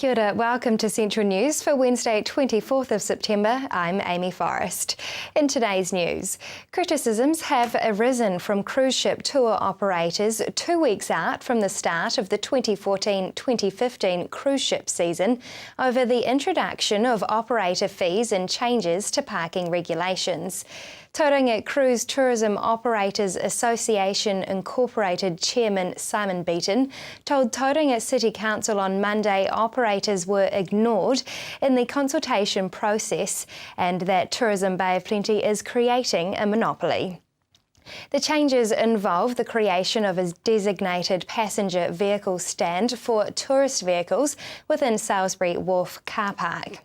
Kia ora, welcome to Central News for Wednesday 24th of September. I'm Amy Forrest. In today's news, criticisms have arisen from cruise ship tour operators 2 weeks out from the start of the 2014-2015 cruise ship season over the introduction of operator fees and changes to parking regulations. Tauranga Cruise Tourism Operators Association Incorporated Chairman Simon Beaton told Tauranga City Council on Monday operators were ignored in the consultation process and that Tourism Bay of Plenty is creating a monopoly. The changes involve the creation of a designated passenger vehicle stand for tourist vehicles within Salisbury Wharf car park.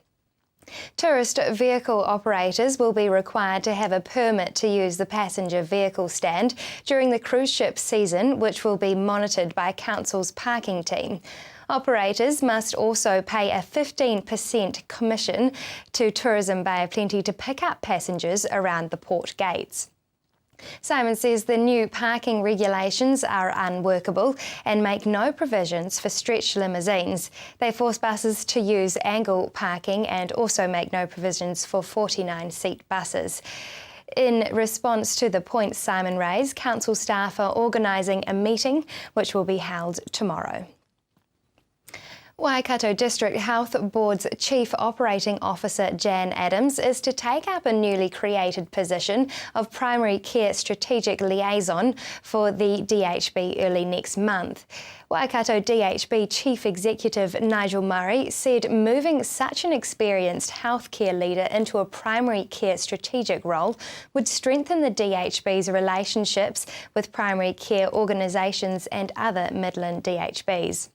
Tourist vehicle operators will be required to have a permit to use the passenger vehicle stand during the cruise ship season, which will be monitored by Council's parking team. Operators must also pay a 15% commission to Tourism Bay of Plenty to pick up passengers around the port gates. Simon says the new parking regulations are unworkable and make no provisions for stretch limousines. They force buses to use angle parking and also make no provisions for 49-seat buses. In response to the points Simon raised, council staff are organising a meeting which will be held tomorrow. Waikato District Health Board's Chief Operating Officer Jan Adams is to take up a newly created position of Primary Care Strategic Liaison for the DHB early next month. Waikato DHB Chief Executive Nigel Murray said moving such an experienced healthcare leader into a primary care strategic role would strengthen the DHB's relationships with primary care organisations and other Midland DHBs.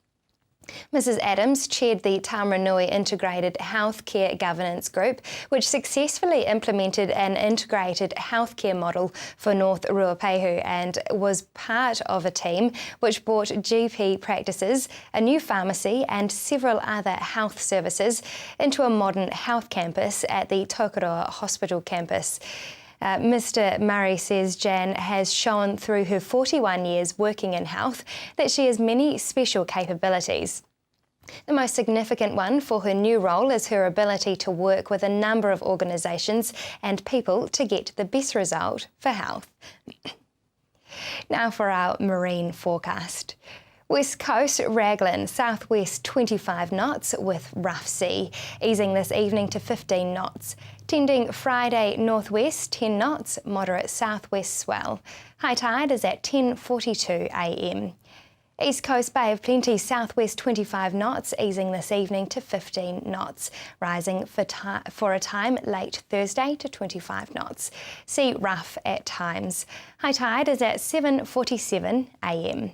Mrs Adams chaired the Taumarunui Integrated Healthcare Governance Group, which successfully implemented an integrated healthcare model for North Ruapehu and was part of a team which brought GP practices, a new pharmacy and several other health services into a modern health campus at the Tokoroa Hospital campus. Mr Murray says Jan has shown through her 41 years working in health that she has many special capabilities. The most significant one for her new role is her ability to work with a number of organisations and people to get the best result for health. Now for our marine forecast. West Coast Raglan, southwest 25 knots with rough sea, easing this evening to 15 knots. Tending Friday northwest 10 knots, moderate southwest swell. High tide is at 10:42 a.m. East Coast Bay of Plenty, southwest 25 knots, easing this evening to 15 knots, rising for a time late Thursday to 25 knots. Sea rough at times. High tide is at 7:47 a.m.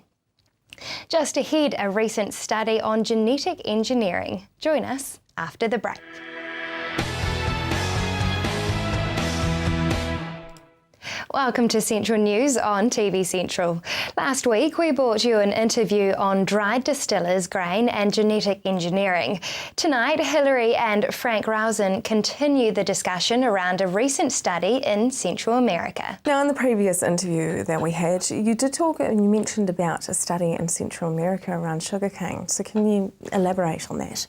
Just ahead, a recent study on genetic engineering. Join us after the break. Welcome to Central News on TV Central. Last week we brought you an interview on dried distillers, grain and genetic engineering. Tonight, Hilary and Frank Rausen continue the discussion around a recent study in Central America. Now, in the previous interview that we had, you did talk and you mentioned about a study in Central America around sugarcane. So can you elaborate on that?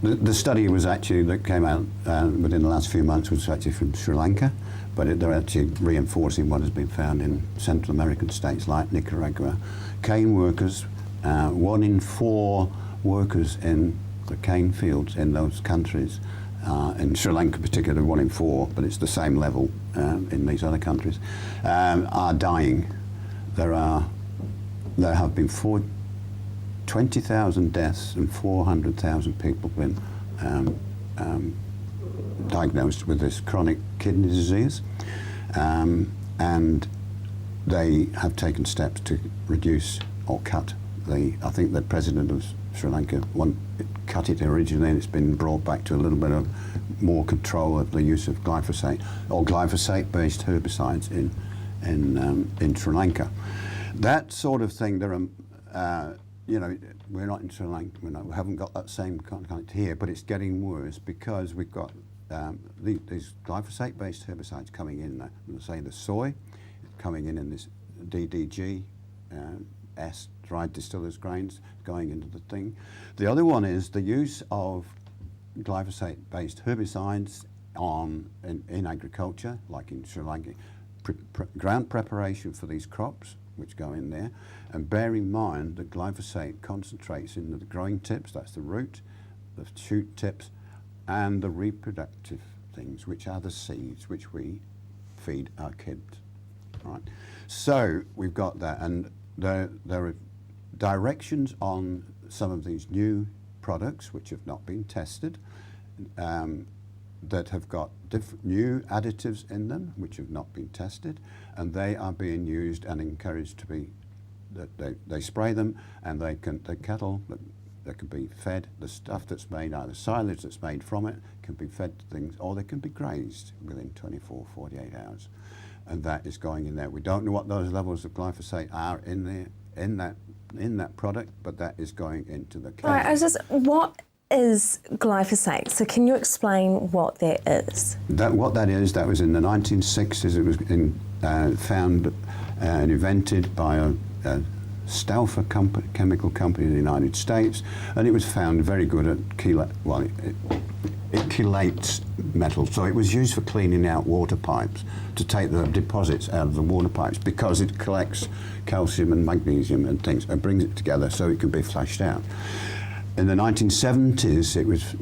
The study was actually, that came out within the last few months, was actually from Sri Lanka, but they're actually reinforcing what has been found in Central American states like Nicaragua. Cane workers, 1 in 4 workers in the cane fields in those countries, in Sri Lanka particularly 1 in 4, but it's the same level in these other countries, are dying. There have been 20,000 deaths and 400,000 people been diagnosed with this chronic kidney disease, and they have taken steps to reduce or cut I think the president of Sri Lanka cut it originally, and it's been brought back to a little bit of more control of the use of glyphosate or glyphosate-based herbicides in Sri Lanka. That sort of thing. There are. You know, we're not in Sri Lanka, we haven't got that same content here, but it's getting worse because we've got these glyphosate-based herbicides coming in, say the soy, coming in this DDG DDGS, dried distillers grains, going into the thing. The other one is the use of glyphosate-based herbicides in agriculture, like in Sri Lanka, ground preparation for these crops which go in there, and bear in mind that glyphosate concentrates into the growing tips, that's the root, the shoot tips, and the reproductive things, which are the seeds which we feed our kids. Right. So we've got that, and there are directions on some of these new products which have not been tested, that have got new additives in them which have not been tested, and they are being used and encouraged to be, they spray them, and the cattle that can be fed, the stuff that's made, either silage that's made from it, can be fed to things, or they can be grazed within 24, 48 hours. And that is going in there. We don't know what those levels of glyphosate are in there, in that product, but that is going into the cattle. Right, what is glyphosate? So can you explain what that is? What that is, that was in the 1960s. It was found and invented by a Stauffer chemical company in the United States, and it was found very good at it chelates metal, so it was used for cleaning out water pipes, to take the deposits out of the water pipes, because it collects calcium and magnesium and things and brings it together so it can be flushed out. In the 1970s, it was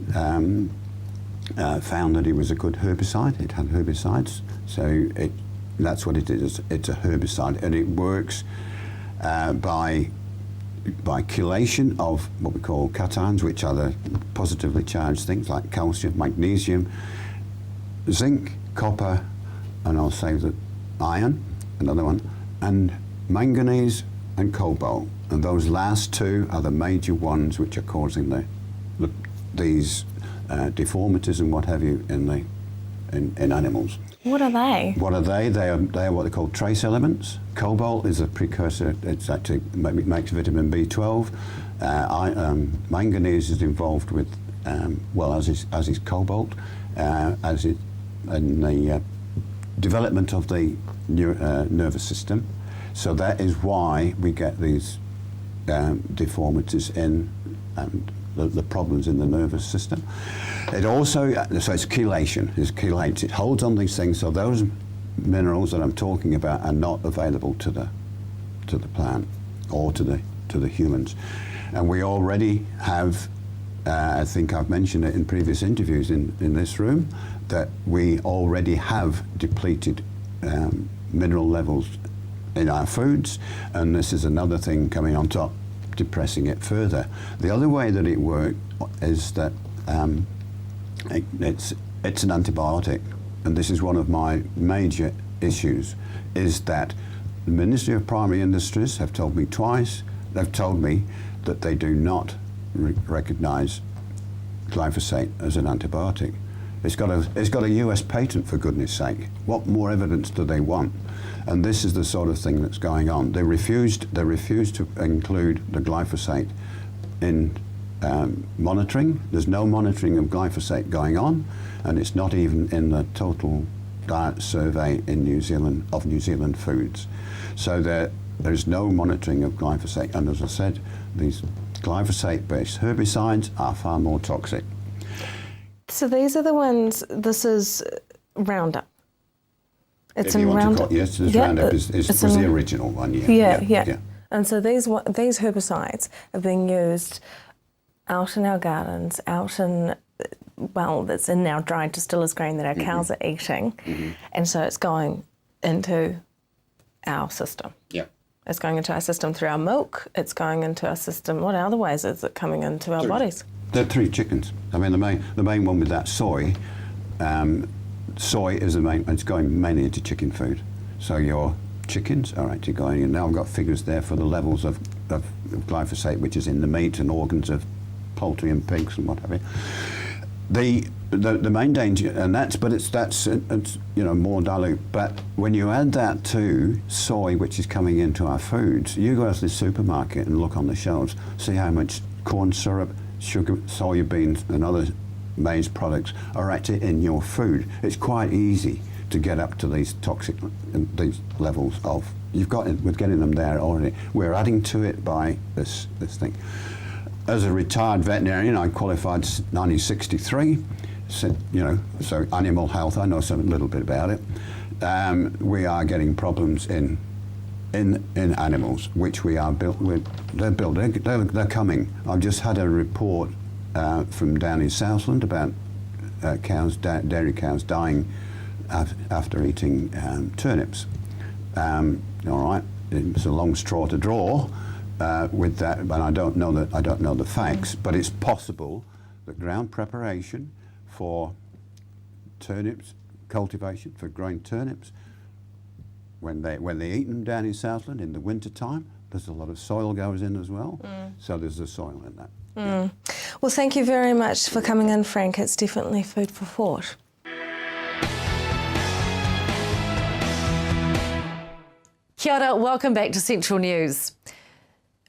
found that it was a good herbicide. It had herbicides, so that's what it is. It's a herbicide, and it works by chelation of what we call cations, which are the positively charged things like calcium, magnesium, zinc, copper, and I'll say that iron, another one, and manganese and cobalt. And those last two are the major ones which are causing these deformities and what have you in animals. What are they? What are they? They are what they call trace elements. Cobalt is a precursor. It makes vitamin B12. Manganese is involved with, as is cobalt, as it in the development of the nervous system. So that is why we get these deformities in the problems in the nervous system. It also, so it's chelation, it chelates, it holds on these things, so those minerals that I'm talking about are not available to the plant or to the humans. And we already have, I think I've mentioned it in previous interviews in this room, that we already have depleted mineral levels in our foods, and this is another thing coming on top, depressing it further. The other way that it works is that it's an antibiotic, and this is one of my major issues, is that the Ministry of Primary Industries have told me twice, they've told me that they do not recognise glyphosate as an antibiotic. It's got a US patent, for goodness sake. What more evidence do they want? And this is the sort of thing that's going on. They refused to include the glyphosate in monitoring. There's no monitoring of glyphosate going on, and it's not even in the total diet survey in New Zealand of New Zealand foods. So there's no monitoring of glyphosate, and as I said, these glyphosate-based herbicides are far more toxic. So these are the ones, this is Roundup. It's in Roundup. Yes, Roundup was the original one, yeah. And so these herbicides are being used out in our gardens, it's in our dried distillers grain that our cows are eating, and so it's going into our system. Yeah. It's going into our system through our milk, it's going into our system, what other ways is it coming into our bodies? There are three chickens. I mean, the main one with that soy, soy is the main, it's going mainly into chicken food. So your chickens are actually going in. Now I've got figures there for the levels of glyphosate, which is in the meat and organs of poultry and pigs and what have you. The main danger, and that's more dilute. But when you add that to soy, which is coming into our foods, you go to the supermarket and look on the shelves, see how much corn syrup, sugar, soya beans, and other maize products are actually in your food. It's quite easy to get up to these toxic, these levels of you've got it with getting them there already. We're adding to it by this thing. As a retired veterinarian, I qualified 1963. So animal health, I know a little bit about it. We are getting problems in animals, which we are they're coming. I've just had a report from down in Southland about dairy cows dying after eating turnips. All right, it's a long straw to draw with that, but I don't know the facts. But it's possible that ground preparation for turnips, cultivation for growing turnips, when they eat them down in Southland in the winter time, there's a lot of soil goes in as well. So there's the soil in that. Well, thank you very much for coming in, Frank. It's definitely food for thought. Kia ora, welcome back to Central News.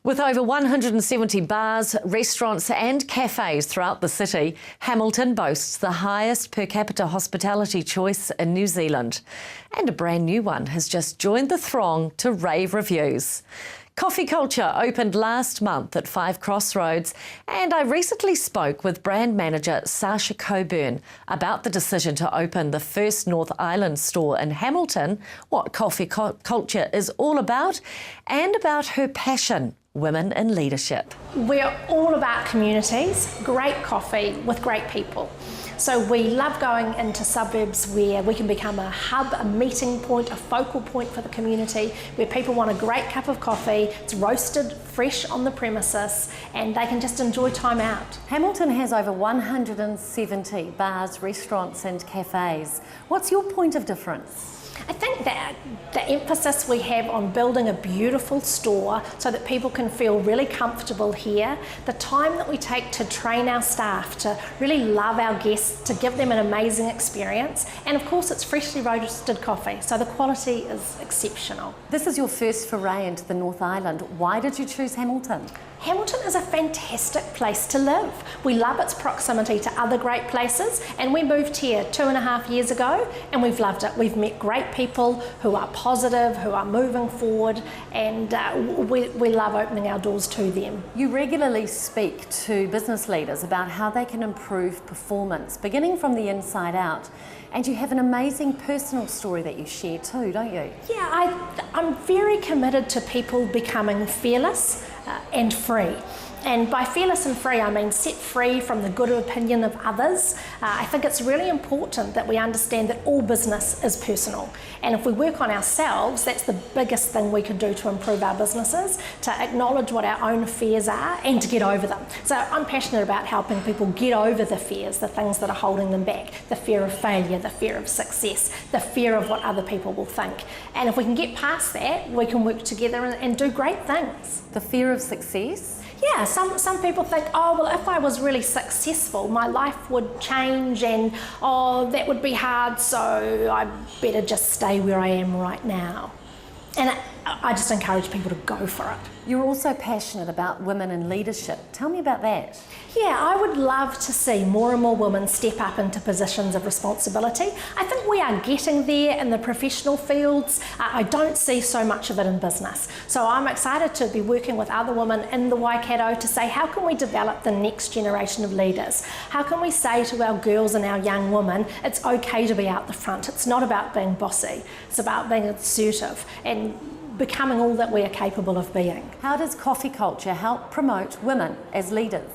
With over 170 bars, restaurants and cafes throughout the city, Hamilton boasts the highest per capita hospitality choice in New Zealand. And a brand new one has just joined the throng to rave reviews. Coffee Culture opened last month at 5 Crossroads, and I recently spoke with brand manager Sasha Coburn about the decision to open the first North Island store in Hamilton, what Coffee Culture is all about, and about her passion, women in leadership. We're all about communities, great coffee with great people. So we love going into suburbs where we can become a hub, a meeting point, a focal point for the community, where people want a great cup of coffee, it's roasted fresh on the premises, and they can just enjoy time out. Hamilton has over 170 bars, restaurants and cafes. What's your point of difference? I think that the emphasis we have on building a beautiful store so that people can feel really comfortable here, the time that we take to train our staff, to really love our guests, to give them an amazing experience, and of course it's freshly roasted coffee, so the quality is exceptional. This is your first foray into the North Island. Why did you choose Hamilton? Hamilton is a fantastic place to live. We love its proximity to other great places, and we moved here 2.5 years ago and we've loved it. We've met great people who are positive, who are moving forward, and we love opening our doors to them. You regularly speak to business leaders about how they can improve performance, beginning from the inside out. And you have an amazing personal story that you share too, don't you? Yeah, I'm very committed to people becoming fearless and free. And by fearless and free, I mean set free from the good opinion of others. I think it's really important that we understand that all business is personal. And if we work on ourselves, that's the biggest thing we can do to improve our businesses, to acknowledge what our own fears are and to get over them. So I'm passionate about helping people get over the fears, the things that are holding them back, the fear of failure, the fear of success, the fear of what other people will think. And if we can get past that, we can work together and do great things. The fear of success? Yeah, some people think, oh, well, if I was really successful, my life would change and, oh, that would be hard, so I better just stay where I am right now. And I just encourage people to go for it. You're also passionate about women in leadership. Tell me about that. Yeah, I would love to see more and more women step up into positions of responsibility. I think we are getting there in the professional fields. I don't see so much of it in business. So I'm excited to be working with other women in the Waikato to say, how can we develop the next generation of leaders? How can we say to our girls and our young women, it's okay to be out the front. It's not about being bossy. It's about being assertive and becoming all that we are capable of being. How does Coffee Culture help promote women as leaders?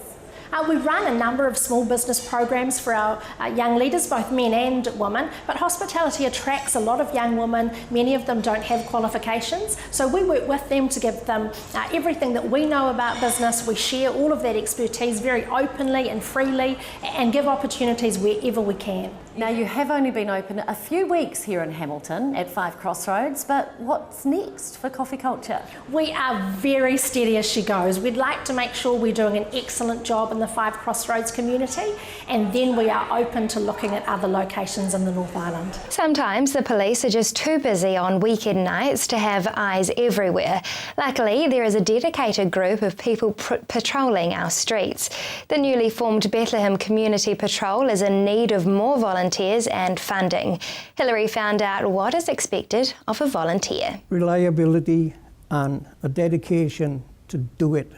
We run a number of small business programs for our young leaders, both men and women, but hospitality attracts a lot of young women. Many of them don't have qualifications, so we work with them to give them everything that we know about business. We share all of that expertise very openly and freely and give opportunities wherever we can. Now, you have only been open a few weeks here in Hamilton at 5 Crossroads, but what's next for Coffee Culture? We are very steady as she goes. We'd like to make sure we're doing an excellent job in the 5 Crossroads community, and then we are open to looking at other locations in the North Island. Sometimes the police are just too busy on weekend nights to have eyes everywhere. Luckily, there is a dedicated group of people patrolling our streets. The newly formed Bethlehem Community Patrol is in need of more volunteers volunteers and funding. Hilary found out what is expected of a volunteer. Reliability and a dedication to do it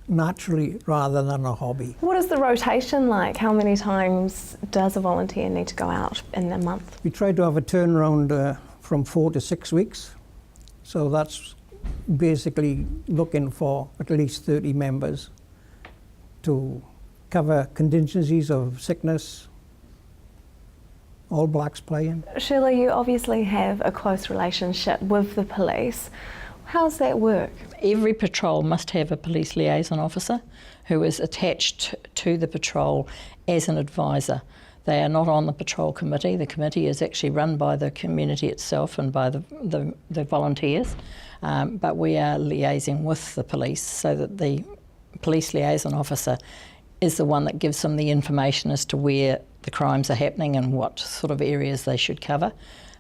naturally rather than a hobby. What is the rotation like? How many times does a volunteer need to go out in a month? We try to have a turnaround from 4 to 6 weeks. So that's basically looking for at least 30 members to cover contingencies of sickness, All Blacks playing. Sheila, you obviously have a close relationship with the police. How's that work? Every patrol must have a police liaison officer who is attached to the patrol as an advisor. They are not on the patrol committee. The committee is actually run by the community itself and by the volunteers, but we are liaising with the police so that the police liaison officer is the one that gives them the information as to where the crimes are happening and what sort of areas they should cover.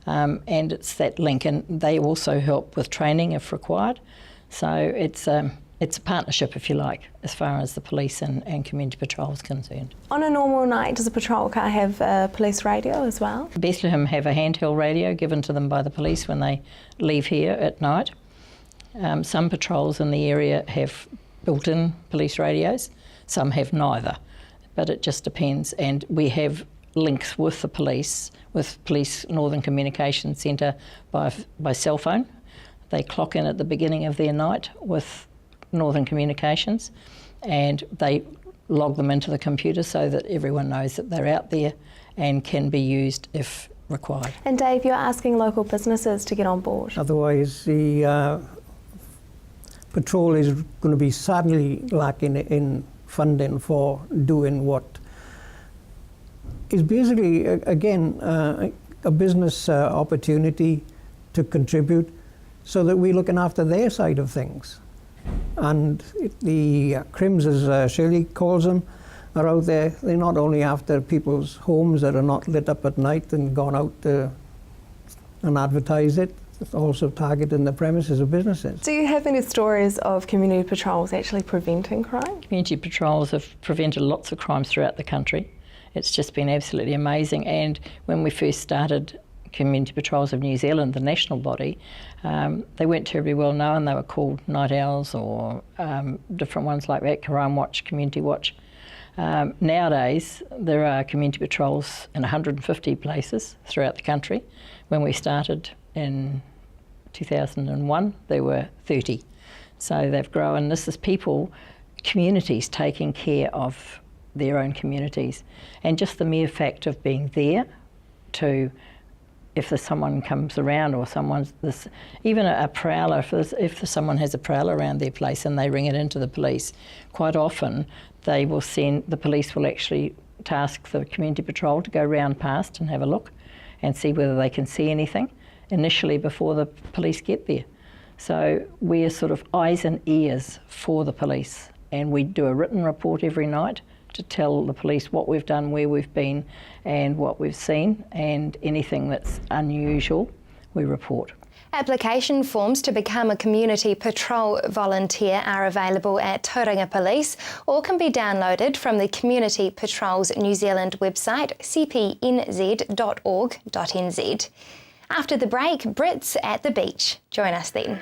And it's that link, and they also help with training if required. So it's a partnership, if you like, as far as the police and community patrol is concerned. On a normal night, does a patrol car have a police radio as well? Bethlehem have a handheld radio given to them by the police when they leave here at night. Some patrols in the area have built-in police radios, some have neither, but it just depends. And we have links with the police, with Police Northern Communications Centre by cell phone. They clock in at the beginning of their night with Northern Communications and they log them into the computer so that everyone knows that they're out there and can be used if required. And Dave, you're asking local businesses to get on board. Otherwise, the patrol is going to be sadly lacking in funding for doing what is basically, again, a business opportunity to contribute so that we're looking after their side of things. And the Crims, as Shirley calls them, are out there. They're not only after people's homes that are not lit up at night and gone out and advertise it, it's also targeting the premises of businesses. Do you have any stories of community patrols actually preventing crime? Community patrols have prevented lots of crimes throughout the country. It's just been absolutely amazing. And when we first started Community Patrols of New Zealand, the national body, they weren't terribly well known. They were called Night Owls or different ones like that, Koran Watch, Community Watch. Nowadays, there are community patrols in 150 places throughout the country. When we started in 2001, there were 30. So they've grown. This is people, communities taking care of their own communities. And just the mere fact of being there to, if there's someone comes around or someone's, even a prowler, if someone has a prowler around their place and they ring it into the police, quite often the police will actually task the community patrol to go round past and have a look and see whether they can see anything initially before the police get there. So we're sort of eyes and ears for the police, and we do a written report every night to tell the police what we've done, where we've been and what we've seen, and anything that's unusual we report. Application forms to become a community patrol volunteer are available at Tauranga Police or can be downloaded from the Community Patrols New Zealand website cpnz.org.nz. After the break, Brits at the beach. Join us then.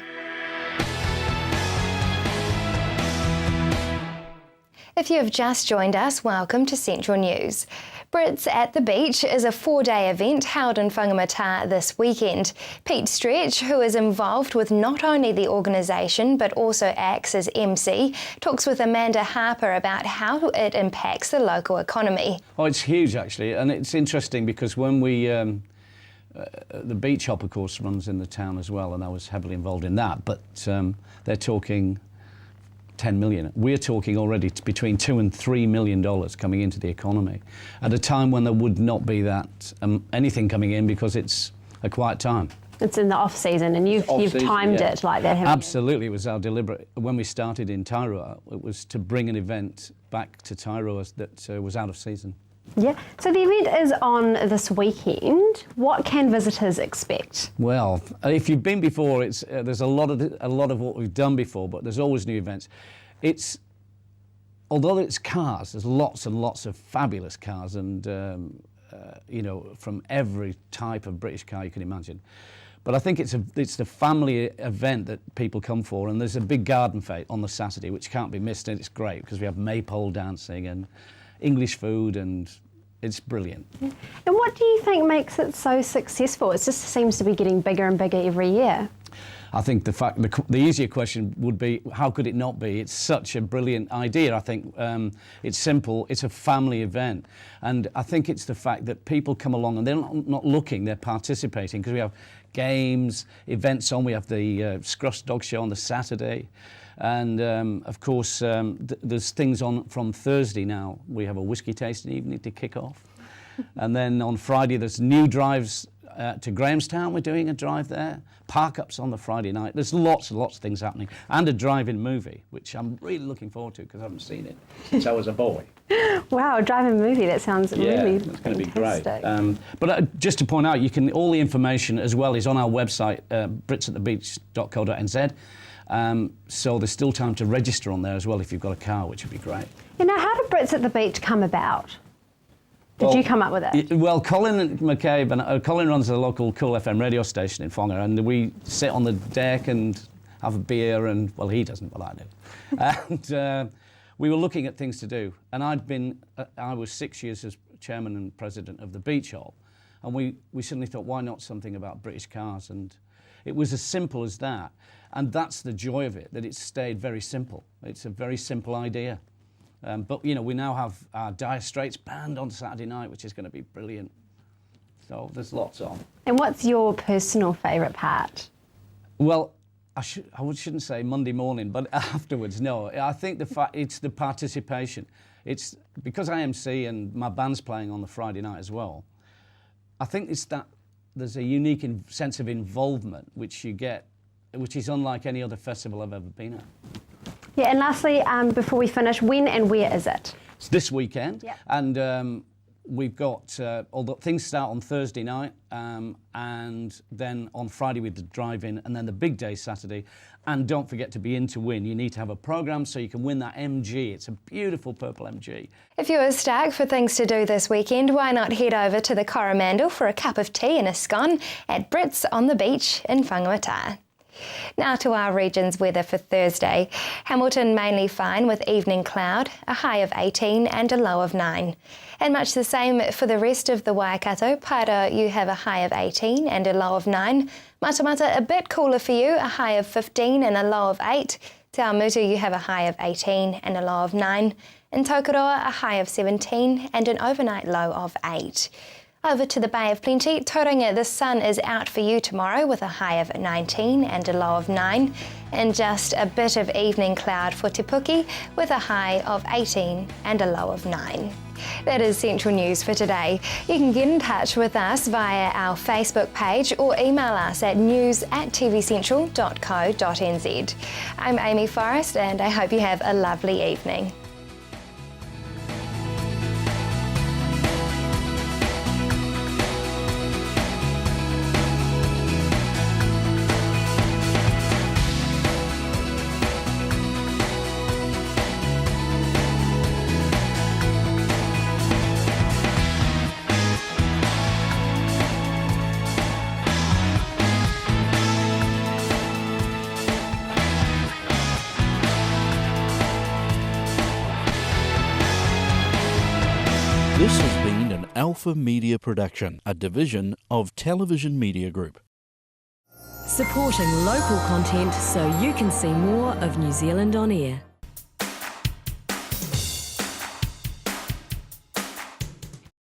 If you have just joined us, welcome to Central News. Brits at the Beach is a 4-day event held in Whangamata this weekend. Pete Stretch, who is involved with not only the organisation but also acts as MC, talks with Amanda Harper about how it impacts the local economy. Oh, it's huge actually, and it's interesting because when we the beach hop, of course, runs in the town as well, and I was heavily involved in that, but they're talking 10 million. We're talking already between $2 and $3 million coming into the economy at a time when there would not be that anything coming in because it's a quiet time. It's in the off season, and you've timed it like that, haven't you? Absolutely, it was our deliberate. When we started in Tairoa, it was to bring an event back to Tairoa that was out of season. Yeah. So the event is on this weekend. What can visitors expect? Well, if you've been before, it's there's a lot of what we've done before, but there's always new events. Although it's cars, there's lots and lots of fabulous cars and you know, from every type of British car you can imagine. But I think it's the family event that people come for, and there's a big garden fete on the Saturday, which can't be missed, and it's great because we have maypole dancing and English food, and it's brilliant. And what do you think makes it so successful? It just seems to be getting bigger and bigger every year. I think the easier question would be, how could it not be? It's such a brilliant idea. I think it's simple. It's a family event. And I think it's the fact that people come along and they're not looking, they're participating, because we have games, events on. We have the Scruss Dog Show on the Saturday. And of course, there's things on from Thursday now. We have a whiskey tasting evening to kick off. And then on Friday, there's new drives to Grahamstown. We're doing a drive there. Park-ups on the Friday night. There's lots and lots of things happening. And a drive-in movie, which I'm really looking forward to because I haven't seen it since I was a boy. Wow, a drive-in movie, that sounds really it's going to be great. fantastic. But just to point out, all the information as well is on our website, britsatthebeach.co.nz. So there's still time to register on there as well if you've got a car, which would be great. You know, how did Brits at the Beach come about? Did you come up with it? Well, Colin McCabe, and Colin runs the local Cool FM radio station in Whonga, and we sit on the deck and have a beer, and, well, he doesn't, but I do. And we were looking at things to do, and I was 6 years as chairman and president of the Beach Hall, and we suddenly thought, why not something about British cars? And it was as simple as that, and that's the joy of it, that it's stayed very simple. It's a very simple idea. But, you know, we now have our Dire Straits band on Saturday night, which is going to be brilliant. So there's lots on. And what's your personal favourite part? Well, I shouldn't say Monday morning, but afterwards, no. I think it's the participation. It's because I MC and my band's playing on the Friday night as well. I think it's that there's a unique sense of involvement which you get, which is unlike any other festival I've ever been at. Yeah, and lastly, before we finish, when and where is it? It's this weekend, yep. And we've got, although things start on Thursday night, and then on Friday with the drive-in, and then the big day Saturday. And don't forget, to be in to win, you need to have a programme so you can win that MG. It's a beautiful purple MG. If you're stuck for things to do this weekend, why not head over to the Coromandel for a cup of tea and a scone at Brits on the Beach in Whangamata. Now to our region's weather for Thursday. Hamilton mainly fine with evening cloud, a high of 18 and a low of 9. And much the same for the rest of the Waikato. Paera, you have a high of 18 and a low of 9. Matamata, a bit cooler for you, a high of 15 and a low of 8. Te Awamutu, you have a high of 18 and a low of 9. In Tokoroa, a high of 17 and an overnight low of 8. Over to the Bay of Plenty, Tauranga, the sun is out for you tomorrow with a high of 19 and a low of 9, and just a bit of evening cloud for Te Puke with a high of 18 and a low of 9. That is Central News for today. You can get in touch with us via our Facebook page or email us at news@tvcentral.co.nz. I'm Amy Forrest and I hope you have a lovely evening. This has been an Alpha Media production, a division of Television Media Group. Supporting local content so you can see more of New Zealand on air.